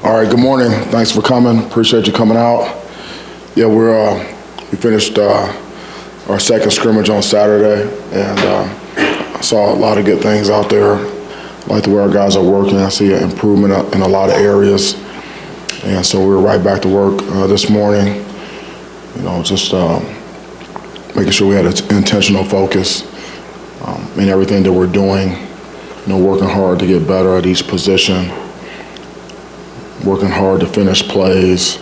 All right, good morning. Thanks for coming. Appreciate you coming out. Yeah, we finished our second scrimmage on Saturday, and I saw a lot of good things out there. I like the way our guys are working. I see an improvement in a lot of areas. And so we're right back to work this morning, just making sure we had an intentional focus in everything that we're doing, working hard to get better at each position, working hard to finish plays,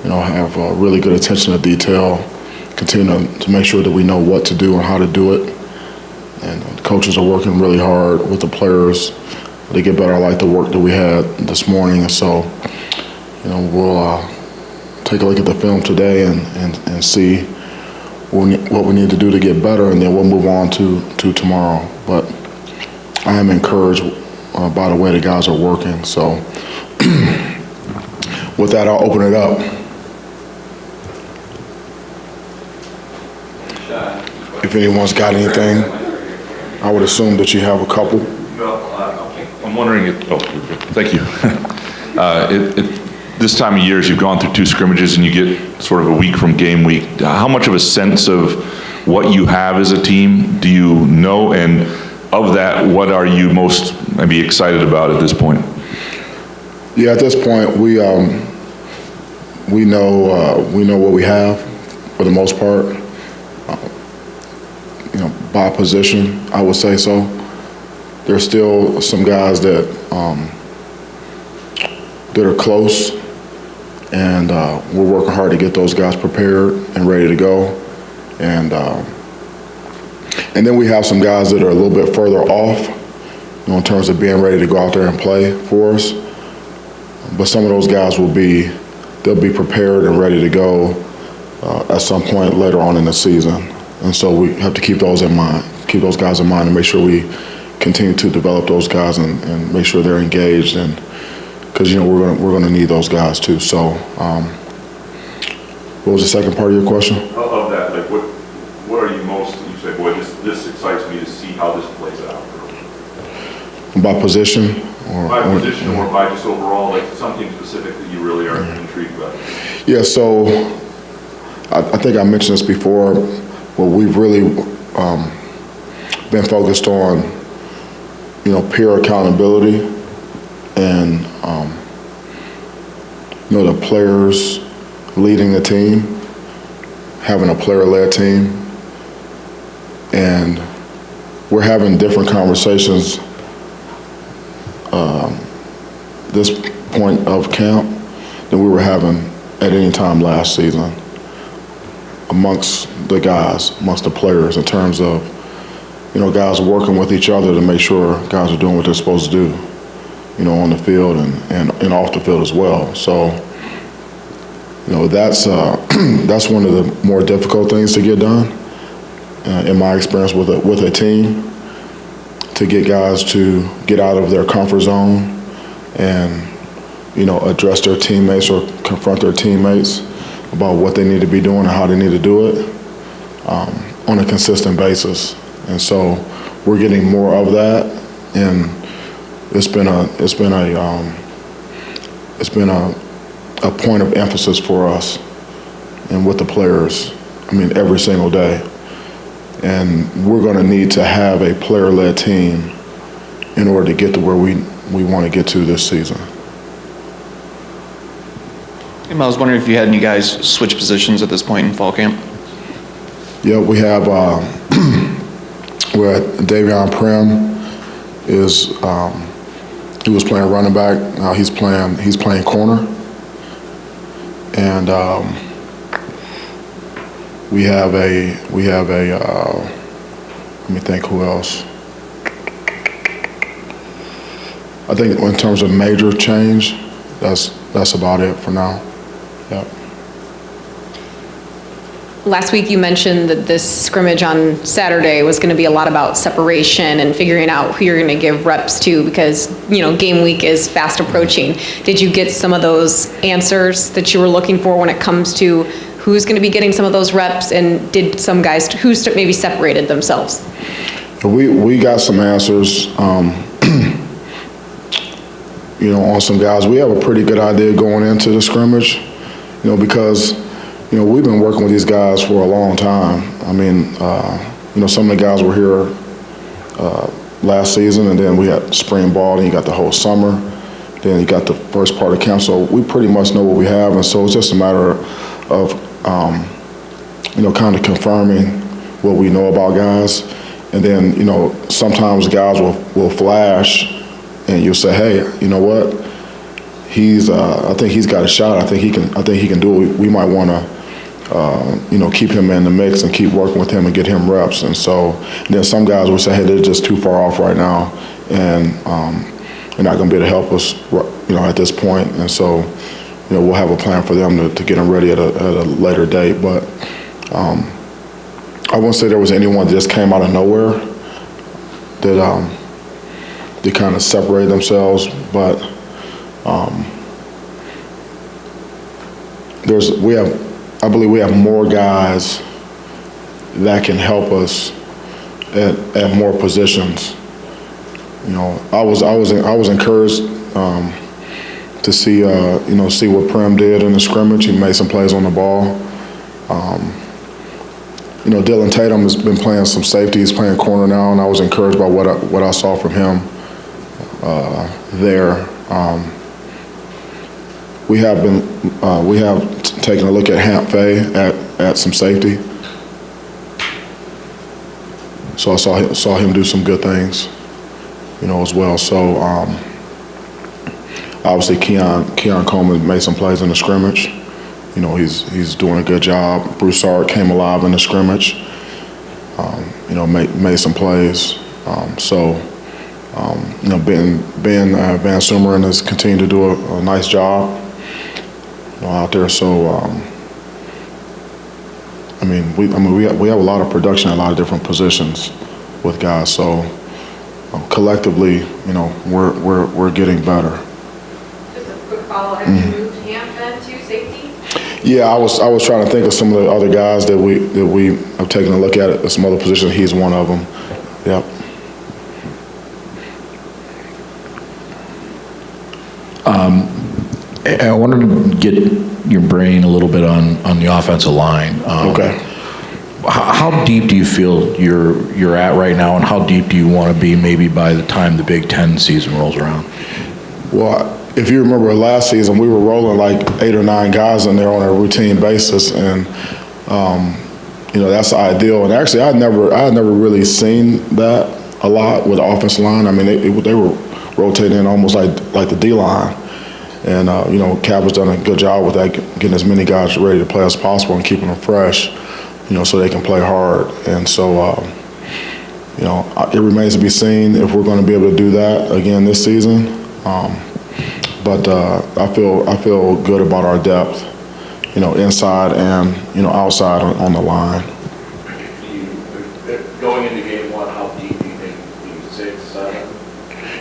have really good attention to detail, continue to make sure that we know what to do and how to do it. And the coaches are working really hard with the players to get better. I like the work that we had this morning. And so, we'll take a look at the film today and see what we need to do to get better, and then we'll move on to tomorrow. But I am encouraged by the way the guys are working. So with that, I'll open it up. If anyone's got anything, I would assume that you have a couple. I'm wondering thank you. This time of year, as you've gone through two scrimmages and you get sort of a week from game week, how much of a sense of what you have as a team do you know? And of that, what are you most maybe excited about at this point? Yeah, at this point, we know what we have for the most part. By position, I would say so. There's still some guys that are close, and we're working hard to get those guys prepared and ready to go. And then we have some guys that are a little bit further off, in terms of being ready to go out there and play for us. But some of those guys they'll be prepared and ready to go at some point later on in the season. And so we have to keep those guys in mind, and make sure we continue to develop those guys and make sure they're engaged, and because we're going to need those guys too. So, what was the second part of your question? Of that, like what are you most? You say, boy, this excites me to see how this plays out. By position, or by just overall, like something specific that you really are intrigued by. Yeah. So, I think I mentioned this before. Well, we've really been focused on, peer accountability, and the players leading the team, having a player-led team, and we're having different conversations this point of camp than we were having at any time last season amongst the guys, amongst the players, in terms of, guys working with each other to make sure guys are doing what they're supposed to do, on the field and off the field as well. So, that's one of the more difficult things to get done, in my experience with a team, to get guys to get out of their comfort zone and, address their teammates or confront their teammates about what they need to be doing and how they need to do it on a consistent basis. And so we're getting more of that, and it's been a point of emphasis for us and with the players. Every single day. And we're going to need to have a player-led team in order to get to where we want to get to this season. I was wondering if you had any guys switch positions at this point in fall camp. Yeah, we have. We're at Davion Prim he was playing running back. Now he's playing corner, and we have a. Let me think who else. I think in terms of major change, that's about it for now. Yeah. Last week you mentioned that this scrimmage on Saturday was going to be a lot about separation and figuring out who you're going to give reps to, because game week is fast approaching. Did you get some of those answers that you were looking for when it comes to who's going to be getting some of those reps, and did some guys who maybe separated themselves? We got some answers. on some guys. We have a pretty good idea going into the scrimmage, because, we've been working with these guys for a long time. I mean, some of the guys were here last season, and then we had spring ball, and you got the whole summer, then you got the first part of camp. So we pretty much know what we have, and so it's just a matter of, kind of confirming what we know about guys. And then, sometimes guys will flash, and you'll say, hey, you know what? I think he's got a shot. I think he can do it. We might want to, keep him in the mix and keep working with him and get him reps. And so then some guys will say, hey, they're just too far off right now, and they're not going to be able to help us, at this point. And so, we'll have a plan for them to get them ready at a later date. But I wouldn't say there was anyone that just came out of nowhere that they kind of separated themselves, but I believe we have more guys that can help us at more positions. I was encouraged to see what Prem did in the scrimmage. He made some plays on the ball. Dylan Tatum has been playing some safety. He's playing corner now, and I was encouraged by what I saw from him there. We have taken a look at Hamp Fay at some safety. So I saw him do some good things, as well. So obviously Keon Coleman made some plays in the scrimmage. He's doing a good job. Broussard came alive in the scrimmage. Made some plays. Ben Van Sumeren has continued to do a nice job out there. So we have a lot of production at a lot of different positions with guys. So collectively, we're getting better. Just a quick follow-up. Have you moved Hamp then to safety? Yeah, I was trying to think of some of the other guys that we have taken a look at some other positions. He's one of them. Yep. I wanted to get your brain a little bit on the offensive line. Okay. How deep do you feel you're at right now, and how deep do you want to be maybe by the time the Big Ten season rolls around? Well, if you remember last season, we were rolling like 8 or 9 guys in there on a routine basis, and that's ideal. And actually, I had never really seen that a lot with the offensive line. I mean, they were rotating in almost like the D line, and Cap has done a good job with that, getting as many guys ready to play as possible and keeping them fresh, so they can play hard. And so, it remains to be seen if we're going to be able to do that again this season. But I feel good about our depth, inside and outside on the line. Going into game one, how deep do you think you can say it's set?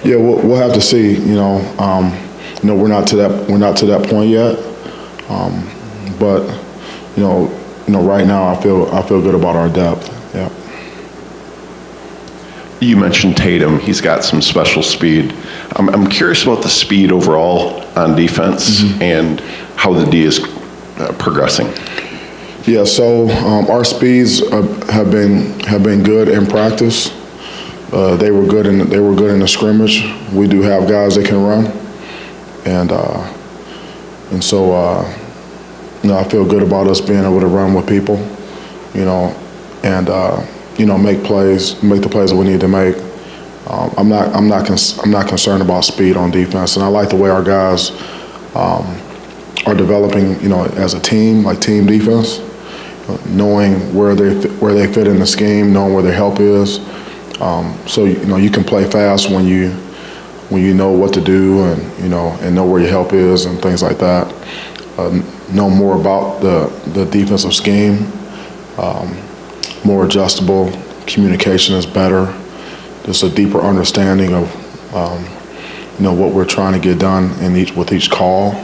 Yeah, we'll have to see. We're not to that point yet. But right now I feel good about our depth. Yeah. You mentioned Tatum. He's got some special speed. I'm curious about the speed overall on defense and how the D is progressing. Yeah, so our speeds have been good in practice. They were good in the scrimmage. We do have guys that can run, and so I feel good about us being able to run with people, and make the plays that we need to make. I'm not concerned about speed on defense, and I like the way our guys are developing, as a team, like team defense, knowing where they fit in the scheme, knowing where their help is. So you can play fast when you know what to do and know where your help is and things like that. Know more about the defensive scheme, more adjustable. Communication is better. Just a deeper understanding of what we're trying to get done with each call,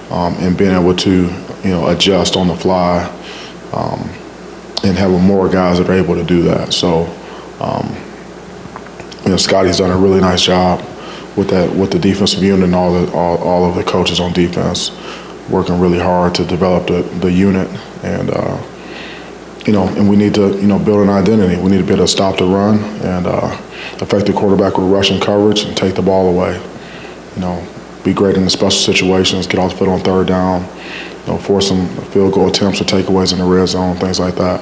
and being able to adjust on the fly, and having more guys that are able to do that. So Scotty's done a really nice job with the defensive unit and all of the coaches on defense working really hard to develop the unit, and and we need to build an identity. We need to be able to stop the run and affect the quarterback with rushing coverage and take the ball away. Be great in the special situations, get off the field on third down, force some field goal attempts or takeaways in the red zone, things like that.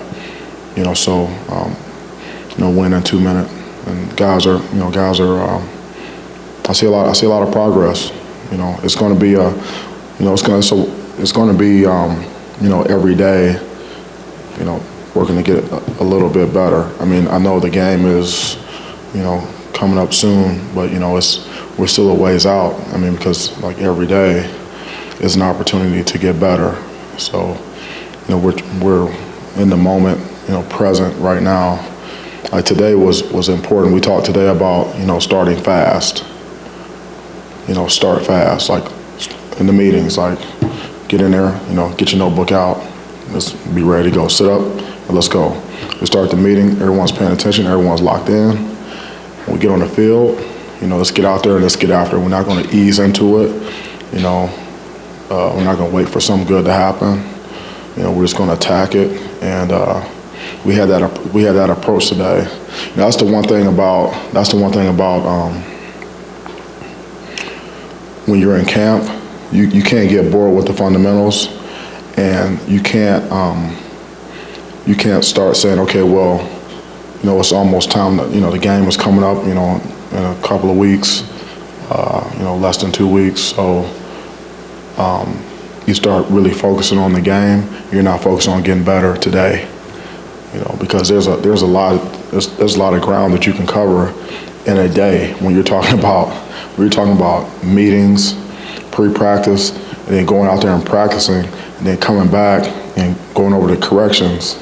Win in 2 minutes. And guys are I see a lot of progress. It's going to be every day, working to get a little bit better. I mean, I know the game is, coming up soon, but we're still a ways out. I mean, because like every day is an opportunity to get better. So, we're in the moment, present right now. Like today was important. We talked today about, starting fast. Start fast, like in the meetings, like get in there, get your notebook out, let's be ready to go. Sit up and let's go. We start the meeting, everyone's paying attention, everyone's locked in. When we get on the field, let's get out there and let's get after it. We're not going to ease into it, we're not going to wait for something good to happen. We're just going to attack it, and we had that approach today. That's the one thing about when you're in camp, you can't get bored with the fundamentals, and you can't start saying, okay, well, it's almost time that, the game is coming up, in a couple of weeks, less than 2 weeks. So you start really focusing on the game. You're not focusing on getting better today, because there's a lot of ground that you can cover in a day when you're talking about meetings, pre-practice, and then going out there and practicing, and then coming back and going over the corrections,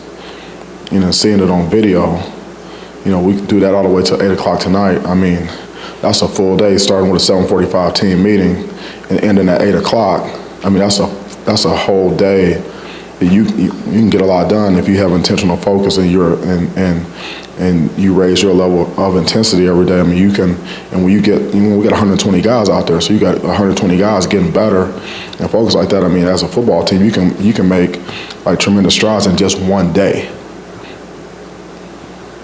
seeing it on video. We can do that all the way till 8 o'clock tonight. I mean, that's a full day, starting with a 7:45 team meeting and ending at 8 o'clock. I mean, that's a whole day. You can get a lot done if you have intentional focus and you raise your level of intensity every day. I mean, you can, and when we got 120 guys out there, so you got 120 guys getting better and focus like that. I mean, as a football team, you can make like tremendous strides in just one day.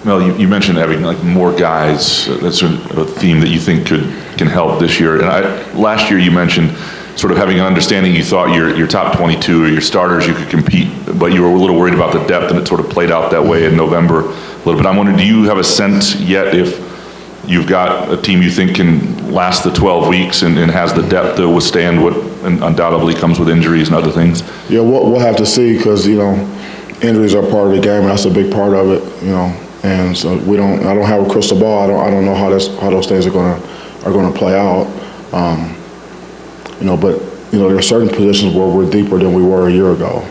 Mel, you mentioned having like more guys. That's a theme that you think can help this year. And last year you mentioned sort of having an understanding, you thought your top 22 or your starters, you could compete, but you were a little worried about the depth, and it sort of played out that way in November a little bit. I'm wondering, do you have a sense yet if you've got a team you think can last the 12 weeks and has the depth to withstand what undoubtedly comes with injuries and other things? Yeah, we'll have to see, because, injuries are part of the game, and that's a big part of it, and so I don't have a crystal ball. I don't know how those things are going to play out. But there are certain positions where we're deeper than we were a year ago,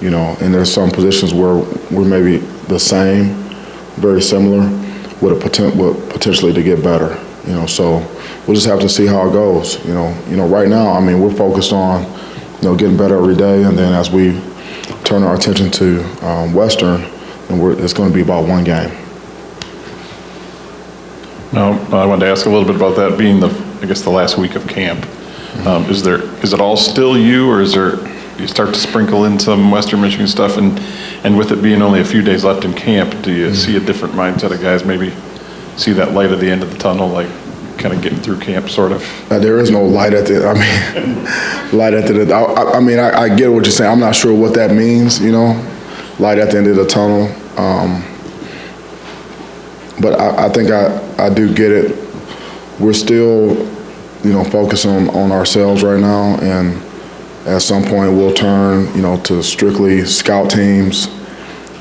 and there's some positions where we're maybe the same, very similar, with potentially to get better, so we'll just have to see how it goes. Right now, I mean, we're focused on, getting better every day, and then as we turn our attention to Western, and it's going to be about one game. Now, I wanted to ask a little bit about that being the last week of camp. Is it all still you, or do you start to sprinkle in some Western Michigan stuff, and with it being only a few days left in camp, do you see a different mindset of guys maybe see that light at the end of the tunnel, like kind of getting through camp, sort of? There is no light at the, light at the, I get what you're saying. I'm not sure what that means, light at the end of the tunnel. But I think I do get it. We're still, focusing on ourselves right now, and at some point we'll turn, to strictly scout teams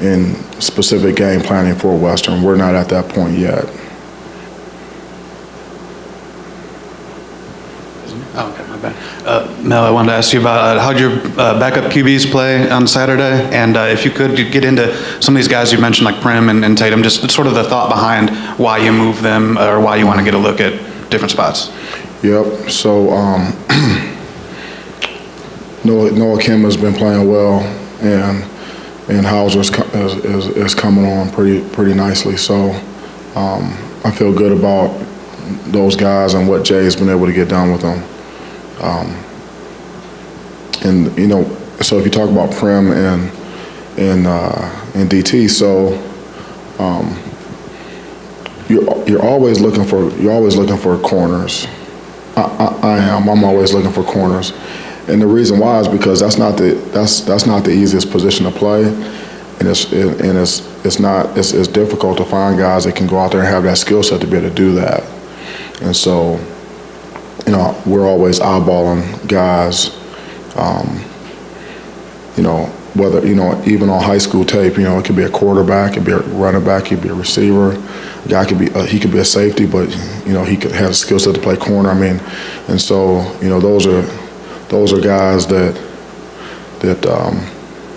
and specific game planning for Western. We're not at that point yet. Oh, okay, my bad. Mel, I wanted to ask you about how'd your backup QBs play on Saturday? And if you could get into some of these guys you mentioned, like Prim and Tatum, just sort of the thought behind why you move them or why you want to get a look at different spots. Yep. So Noah Kim has been playing well, and Hauser is coming on pretty nicely. So I feel good about those guys and what Jay's been able to get done with them. And you know, so if you talk about Prim and DT, so you're always looking for corners. I am. I'm always looking for corners, and the reason why is because that's not the easiest position to play, and it's difficult to find guys that can go out there and have that skill set to be able to do that. And so, you know, we're always eyeballing guys. You know, whether, you know, even on high school tape, you know, it could be a quarterback, it could be a running back, it could be a receiver. A guy could be, he could be a safety, but, you know, he could have a skill set to play corner. I mean, and so, you know, those are guys that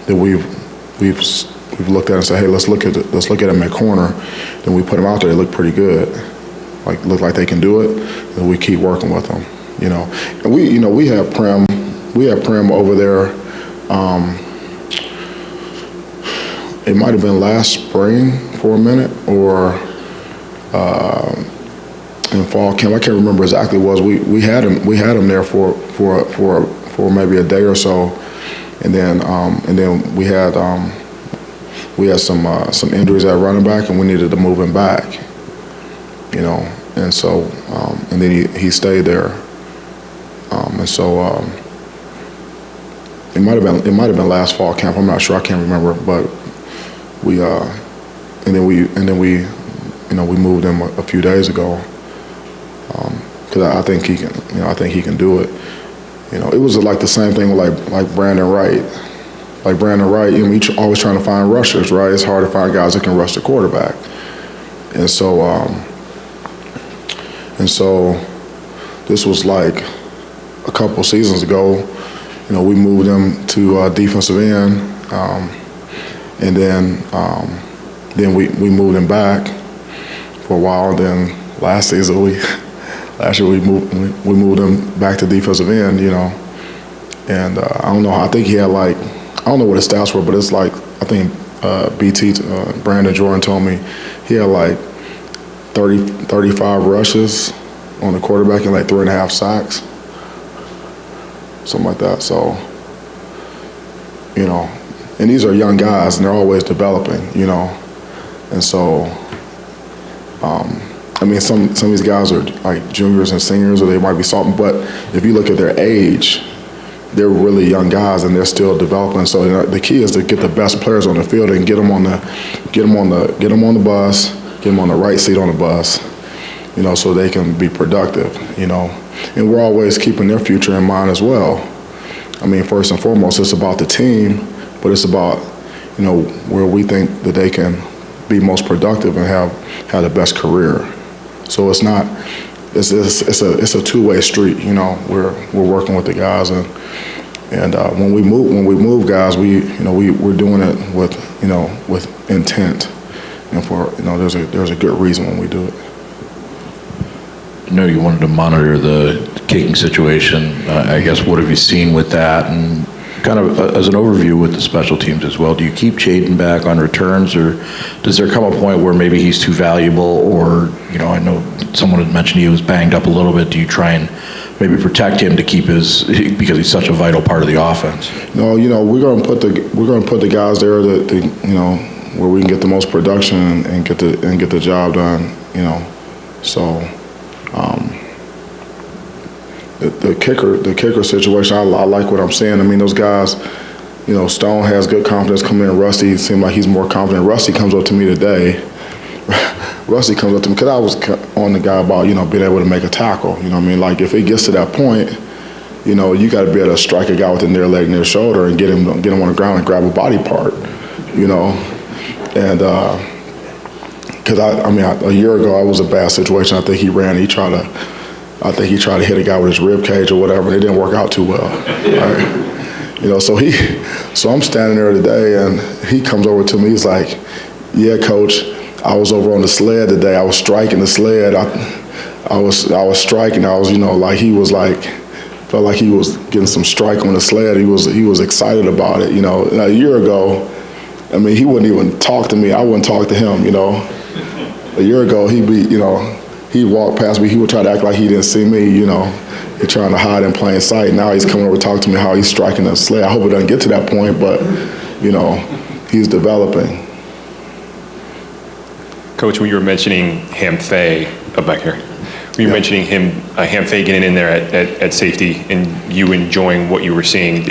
we've looked at and said, hey, let's look at them at corner. Then we put them out there. They look pretty good, look like they can do it, and we keep working with them. You know, and we have Prim over there. It might have been last spring for a minute, or in fall camp. I can't remember exactly what it was. We had him there for maybe a day or so, and then we had some injuries at running back, and we needed to move him back. You know, and so and then he stayed there, and so. It might have been last fall camp. I'm not sure. I can't remember. But we moved him a few days ago because I think he can. You know, I think he can do it. You know, it was like the same thing with like Brandon Wright. Like Brandon Wright, you know, he's always trying to find rushers, right? It's hard to find guys that can rush the quarterback. And so this was like a couple seasons ago. You know, we moved him to defensive end, and then we moved him back for a while. Then last year we moved him back to defensive end. You know, and I don't know. I think he had I don't know what his stats were, but it's like I think BT Brandon Jordan told me he had 35 rushes on the quarterback and 3.5 sacks. Something like that. So, you know, and these are young guys and they're always developing, you know. And so, I mean, some of these guys are like juniors and seniors, or they might be sophomores, but if you look at their age, they're really young guys and they're still developing. So, you know, the key is to get the best players on the field and get them on the bus, get them on the right seat on the bus, you know, so they can be productive, you know. And we're always keeping their future in mind as well. I mean, first and foremost, it's about the team, but it's about, you know, where we think that they can be most productive and have the best career. So it's not, it's a two-way street. You know, we're working with the guys, and when we move guys, we're doing it with intent, and for, you know, there's a good reason when we do it. I know you wanted to monitor the kicking situation. I guess what have you seen with that? And kind of as an overview with the special teams as well, do you keep Jaden back on returns, or does there come a point where maybe he's too valuable, or, you know, I know someone had mentioned he was banged up a little bit. Do you try and maybe protect him to keep because he's such a vital part of the offense? No, you know, we're going to put the guys there that you know, where we can get the most production and get the job done, you know. So the kicker situation, I like what I'm saying. I mean, those guys, you know, Stone has good confidence coming in. Rusty seems like he's more confident. Rusty comes up to me today. Rusty comes up to me because I was on the guy about, you know, being able to make a tackle. You know what I mean? Like, if it gets to that point, you know, you got to be able to strike a guy with a near leg, near shoulder, and get him on the ground and grab a body part. You know, and because I mean, a year ago I was a bad situation. I think he tried to hit a guy with his rib cage or whatever, and it didn't work out too well. Right? You know, so I'm standing there today, and he comes over to me. He's like, "Yeah, coach, I was over on the sled today. I was striking the sled. I was striking. I was, you know, like he was like, felt like he was getting some strike on the sled. He was excited about it. You know, and a year ago, I mean, he wouldn't even talk to me. I wouldn't talk to him. You know, a year ago he'd be, you know, He'd walk past me, he would try to act like he didn't see me, He's trying to hide in plain sight. Now he's coming over to talk to me how he's striking a sled. I hope it doesn't get to that point, but, he's developing. Coach, when you were mentioning Hamp Fay, back here, when you were mentioning Hamp Fay getting in there at safety and you enjoying what you were seeing,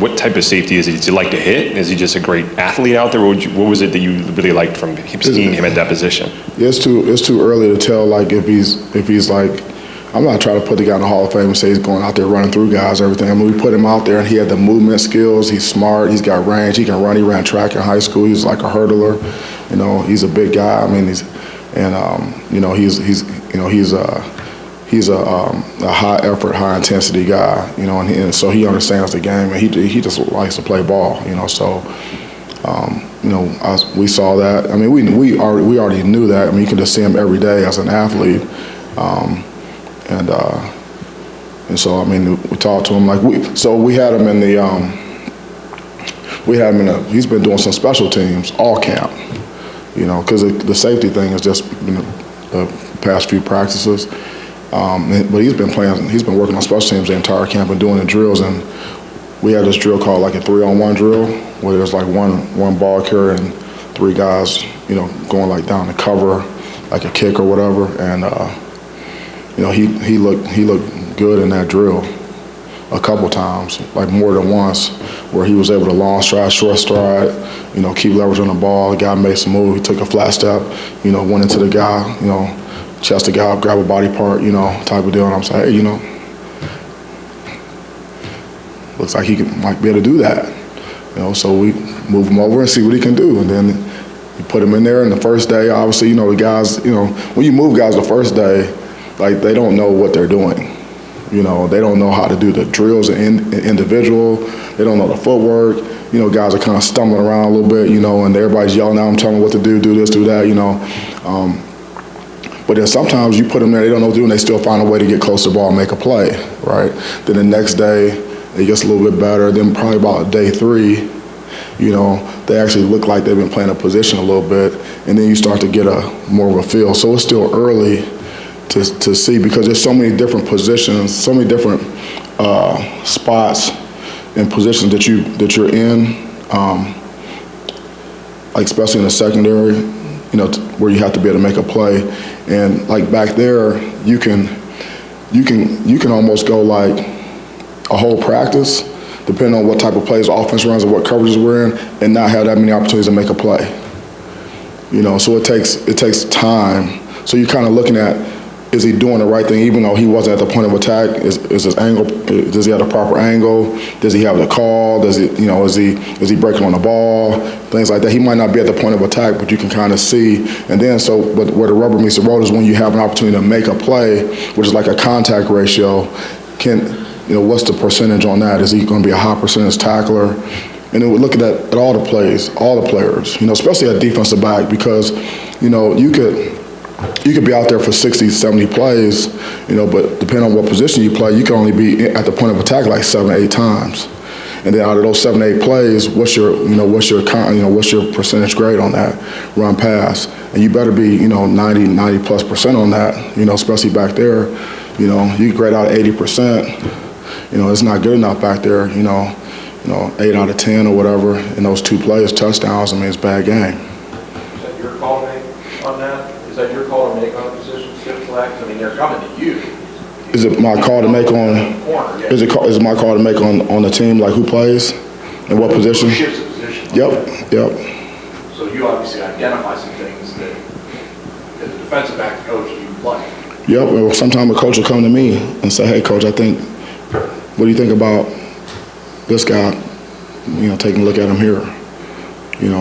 what type of safety is he? Does he like to hit? Is he just a great athlete out there? What was it that you really liked from seeing him at that position? It's too early to tell, like, if he's like, I'm not trying to put the guy in the Hall of Fame and say he's going out there running through guys and everything. I mean, we put him out there and he had the movement skills. He's smart. He's got range. He can run. He ran track in high school. He's like a hurdler. He's a big guy. I mean, he's a high effort, high intensity guy. And so he understands the game and he just likes to play ball. So. We saw that. I mean, we already knew that. I mean, you can just see him every day as an athlete. And so, I mean, we talked to him we had him in he's been doing some special teams all camp, because the safety thing has just been the past few practices. But he's been working on special teams the entire camp and doing the drills. And we had this drill called like a 3-on-1 drill, where there's like one ball carrier and 3 guys, going like down the cover, like a kick or whatever. And he looked good in that drill a couple times, like more than once, where he was able to long stride, short stride, keep leverage on the ball. The guy made some move. He took a flat step, went into the guy, chest the guy up, grab a body part, type of deal. And I'm saying, hey, looks like he might be able to do that. So we move him over and see what he can do. And then you put him in there. And the first day, obviously, the guys, when you move guys the first day, like, they don't know what they're doing. They don't know how to do the drills individual. They don't know the footwork. Guys are kind of stumbling around a little bit, and everybody's yelling at them, telling them what to do this, do that, But then sometimes you put them there, they don't know what to do, and they still find a way to get close to the ball and make a play, right? Then the next day, it gets a little bit better. Then probably about day 3, they actually look like they've been playing a position a little bit, and then you start to get more of a feel. So it's still early to see, because there's so many different positions, so many different spots and positions that you're in, like especially in the secondary, where you have to be able to make a play. And like back there, you can almost go like a whole practice, depending on what type of plays offense runs and what coverages we're in, and not have that many opportunities to make a play. So it takes time. So you're kind of looking at, is he doing the right thing, even though he wasn't at the point of attack? Is his angle? Does he have the proper angle? Does he have the call? Does he, is he breaking on the ball? Things like that. He might not be at the point of attack, but you can kind of see. And then, but where the rubber meets the road is when you have an opportunity to make a play, which is like a contact ratio. What's the percentage on that? Is he going to be a high percentage tackler? And then we look at all the plays, all the players, especially at defensive back, because, you could be out there for 60, 70 plays, but depending on what position you play, you can only be at the point of attack like 7, 8 times. And then out of those 7, 8 plays, what's your percentage grade on that run pass? And you better be, 90+% on that, especially back there. You grade out 80%, it's not good enough back there, 8 out of 10 or whatever in those 2 plays, touchdowns. I mean, it's a bad game. Is that your call to make on that? Is that your call to make on position shift flags? I mean, they're coming to you. Is it my call to make on? Is it my call to make on the team, like who plays and what position? Who shifts the position? Yep. So you obviously identify some things that as a defensive back coach you play. Yep. Well, sometimes a coach will come to me and say, "Hey, coach, what do you think about this guy? Taking a look at him here."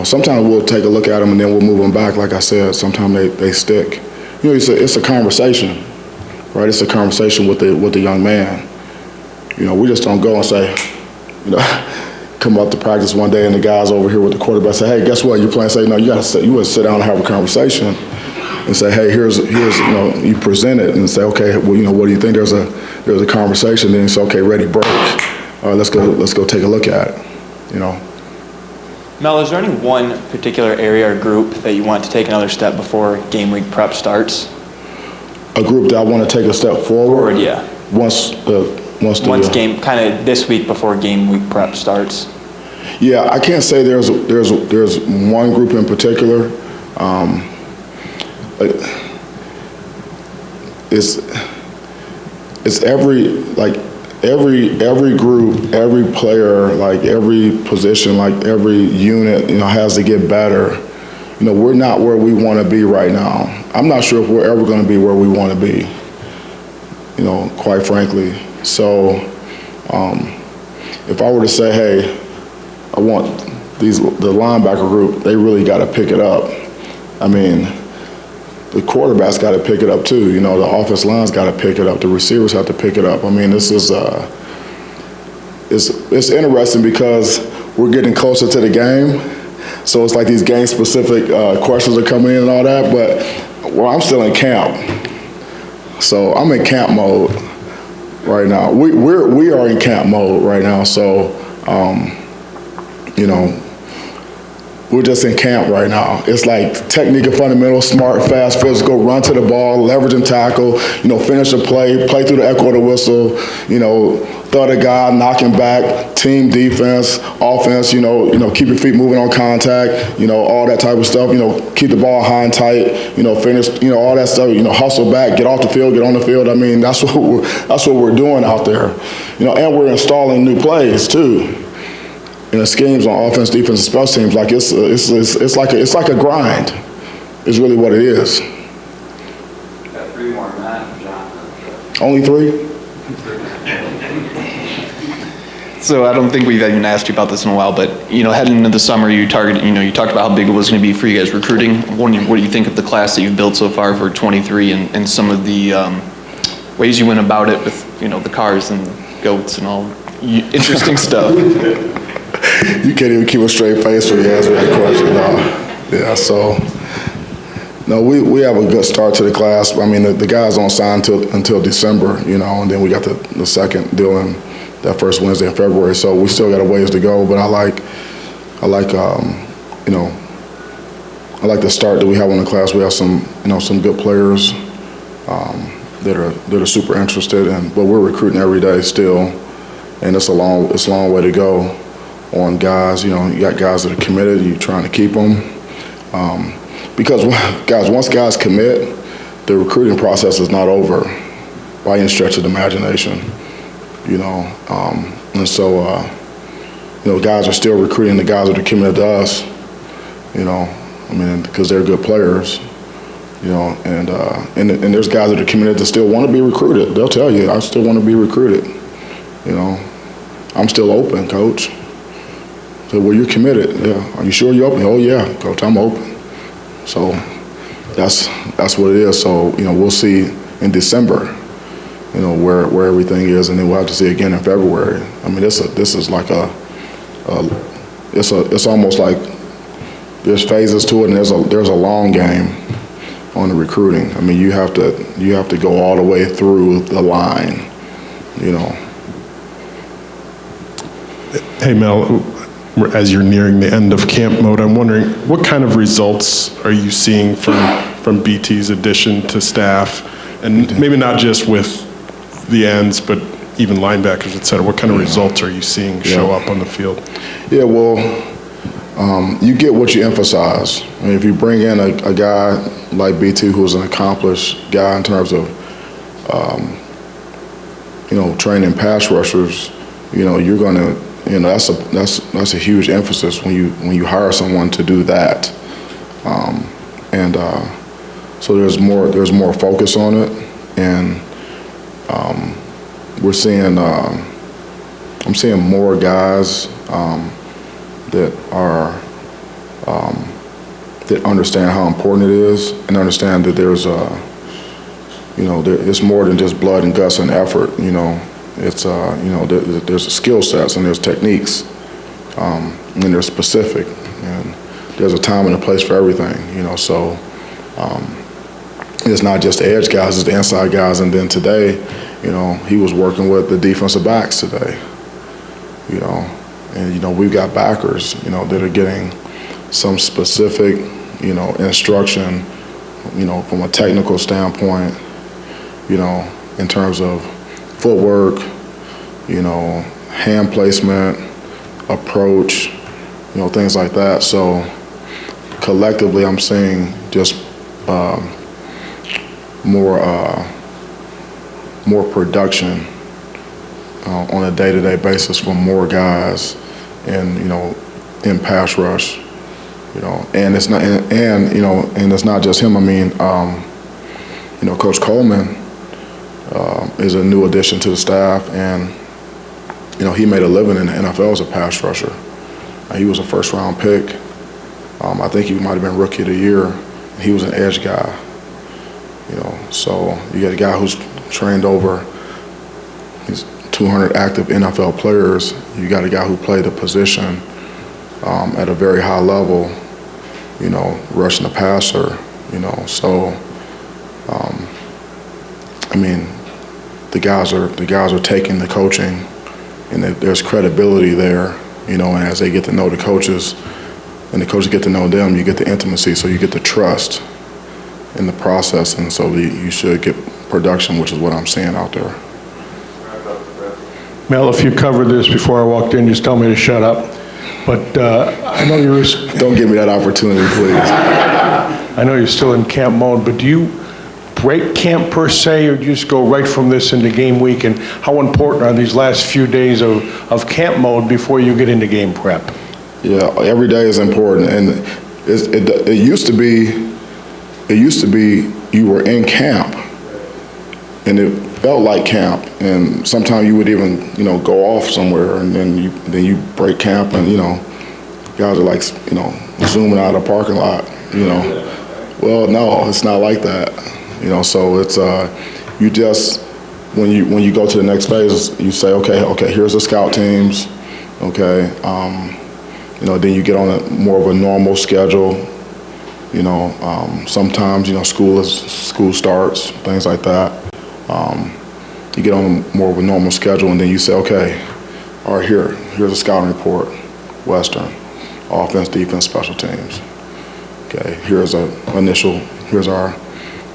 Sometimes we'll take a look at them and then we'll move them back. Like I said, sometimes they stick. It's a conversation, right? It's a conversation with the young man. We just don't go and say, come up to practice one day and the guys over here with the quarterback say, "Hey, guess what? You playing?" Say, "No, you would sit down and have a conversation and say, hey, here's you present it and say, okay, well, what do you think?" There's a conversation. Then you say, okay, ready, break. All right, let's go take a look at it. Mel, is there any one particular area or group that you want to take another step before game week prep starts? A group that I want to take a step forward. Yeah. Once game, kind of this week before game week prep starts. Yeah, I can't say there's one group in particular. It's every group, every player, like every position, like every unit, has to get better. We're not where we want to be right now. I'm not sure if we're ever going to be where we want to be, quite frankly. So if I were to say, hey, I want the linebacker group, they really got to pick it up. I mean, the quarterback's got to pick it up too. The offensive line's got to pick it up. The receivers have to pick it up. I mean, this is it's interesting because we're getting closer to the game. So it's like these game-specific questions are coming in and all that. But I'm still in camp. So I'm in camp mode right now. We are in camp mode right now. So we're just in camp right now. It's like technique and fundamentals, smart, fast, physical, run to the ball, leverage and tackle, finish a play through the echo of the whistle, throw the guy, knocking back, team defense, offense, keep your feet moving on contact, all that type of stuff, keep the ball high and tight, finish, all that stuff, hustle back, get off the field, get on the field. I mean, that's what we're doing out there. And we're installing new plays too. The schemes on offense, defense, and special teams, like it's like a grind. Is really what it is. Got 3 more, Matt and John. Only 3? So I don't think we've even asked you about this in a while, but heading into the summer, you talked about how big it was going to be for you guys recruiting. What do you think of the class that you've built so far for 23, and some of the ways you went about it with the cars and goats and all interesting stuff? You can't even keep a straight face when you ask me that question. No, we have a good start to the class. I mean, the guys don't sign until December, and then we got the second deal in that first Wednesday in February. So we still got a ways to go. But I like the start that we have on the class. We have some good players that are super interested, but we're recruiting every day still, and it's a long way to go on guys. You got guys that are committed. You're trying to keep them. Because, guys, once guys commit, the recruiting process is not over by any stretch of the imagination, And so, guys are still recruiting the guys that are committed to us, because they're good players, and there's guys that are committed that still want to be recruited. They'll tell you, I still want to be recruited, I'm still open, coach. So, well, you're committed. Yeah. Are you sure you're open? Oh, yeah, coach, I'm open. So that's what it is. So, we'll see in December, where everything is, and then we'll have to see again in February. I mean, this is like it's almost like there's phases to it, and there's a long game on the recruiting. I mean, you have to go all the way through the line, Hey, Mel, as you're nearing the end of camp mode, I'm wondering what kind of results are you seeing from BT's addition to staff, and maybe not just with the ends, but even linebackers, et cetera. What kind of results are you seeing show up on the field? Yeah, well, you get what you emphasize. I mean, if you bring in a guy like BT, who's an accomplished guy in terms of, training pass rushers, you're going to. That's a huge emphasis when you hire someone to do that, so there's more focus on it, and we're seeing I'm seeing more guys that understand how important it is, and understand that there's it's more than just blood and guts and effort. It's there's skill sets and there's techniques, and there's specific, and there's a time and a place for everything. So it's not just the edge guys; it's the inside guys. And then today, he was working with the defensive backs today. And we've got backers, that are getting some specific, instruction, from a technical standpoint, in terms of footwork, hand placement, approach, things like that. So collectively, I'm seeing just more production on a day-to-day basis from more guys, and in pass rush, and it's not, and it's not just him. I mean, Coach Coleman is a new addition to the staff, and he made a living in the NFL as a pass rusher. He was a first-round pick. I think he might have been Rookie of the Year. He was an edge guy. So you got a guy who's trained over these 200 active NFL players. You got a guy who played the position at a very high level, rushing the passer, So, I mean, the guys are taking the coaching, and there's credibility there, and as they get to know the coaches, and the coaches get to know them, you get the intimacy, so you get the trust in the process, and so you should get production, which is what I'm seeing out there. Mel, if you covered this before I walked in, just tell me to shut up. But I know you're... Don't give me that opportunity, please. I know you're still in camp mode, but do you break camp per se, or do you just go right from this into game week? And how important are these last few days of camp mode before you get into game prep? Yeah, every day is important, and it used to be you were in camp, and it felt like camp, and sometimes you would even go off somewhere, and then you break camp, and guys are like zooming out of the parking lot, Well, no, it's not like that, So it's you just when you go to the next phase, you say okay, here's the scout teams, okay, then you get on more of a normal schedule. Sometimes, school starts, things like that. You get on more of a normal schedule, and then you say, okay, all right, here's a scouting report, Western, offense, defense, special teams. Okay, here's our,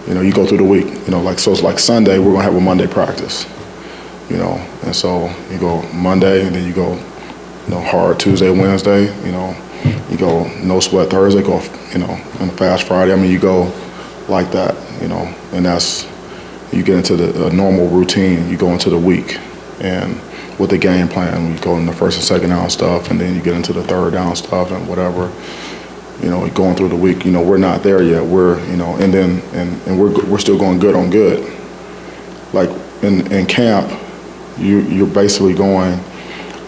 you go through the week, so it's like Sunday, we're gonna have a Monday practice, and so you go Monday, and then you go, hard Tuesday, Wednesday, you go no sweat Thursday, go, on a fast Friday. I mean, you go like that, and that's, you get into the normal routine. You go into the week, and with the game plan, you go in the first and second down stuff, and then you get into the third down stuff and whatever. Going through the week, we're not there yet. We're, and then we're still going good on good. Like in camp, you're basically going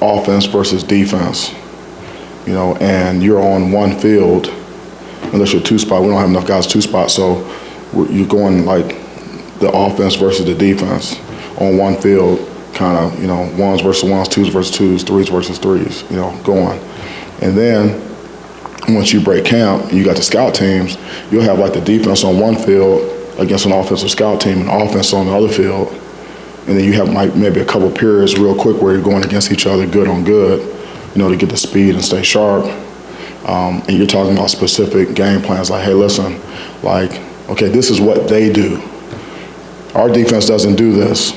offense versus defense. And you're on one field, unless you're two spot. We don't have enough guys two spot, so you're going like the offense versus the defense on one field, kind of, ones versus ones, twos versus twos, threes versus threes, going. And then once you break camp, you got the scout teams, you'll have like the defense on one field against an offensive scout team and offense on the other field. And then you have maybe a couple periods real quick where you're going against each other good on good, to get the speed and stay sharp. And you're talking about specific game plans like, hey, listen, like, okay, this is what they do. Our defense doesn't do this,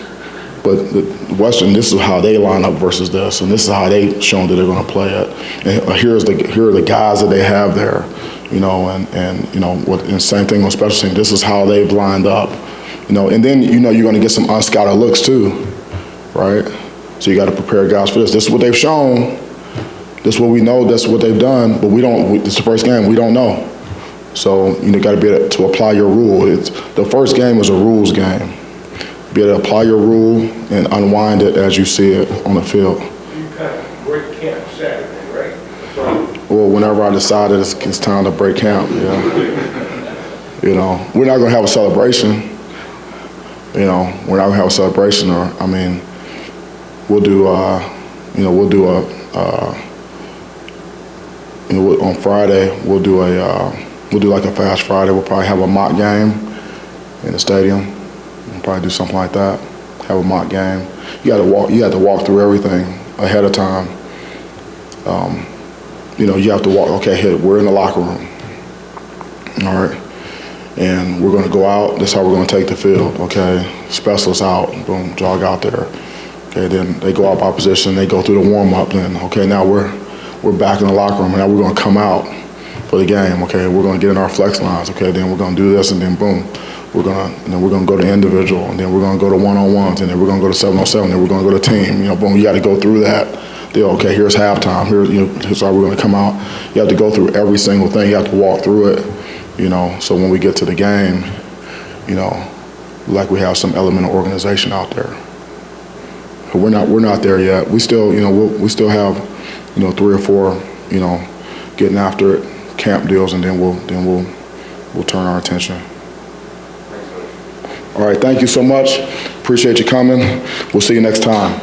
but the Western, this is how they line up versus this, and this is how they've shown that they're going to play it. And here are the guys that they have there, and same thing on special teams. This is how they've lined up, and then you're going to get some unscouted looks too, right? So you got to prepare guys for this. This is what they've shown. This is what we know. That's what they've done. But we don't. It's the first game. We don't know. So you got to be able to apply your rule. The first game is a rules game. Be able to apply your rule and unwind it as you see it on the field. You kind of break camp Saturday, right? Well, whenever I decided it's time to break camp, we're not going to have a celebration. We're not going to have a celebration, we'll do on Friday, we'll do like a fast Friday. We'll probably have a mock game in the stadium. We'll probably do something like that. Have a mock game. You have to walk through everything ahead of time. You have to walk, okay, hey, we're in the locker room. All right. And we're going to go out. This is how we're going to take the field, okay? specialists out, boom, jog out there. Okay, then they go out by position, they go through the warm-up, then, okay, now we're back in the locker room, and now we're gonna come out for the game, okay, we're gonna get in our flex lines, okay, then we're gonna do this, and then boom, we're gonna go to individual, and then we're gonna go to one-on-ones, and then we're gonna go to 7-on-7, then we're gonna go to team, boom, you gotta go through that. Then, okay, here's halftime, here's how we're gonna come out. You have to go through every single thing, you have to walk through it, so when we get to the game, like we have some element of organization out there. But we're not there yet. We still, we still have, 3 or 4, getting after it, camp deals, and then we'll turn our attention. All right, thank you so much. Appreciate you coming. We'll see you next time.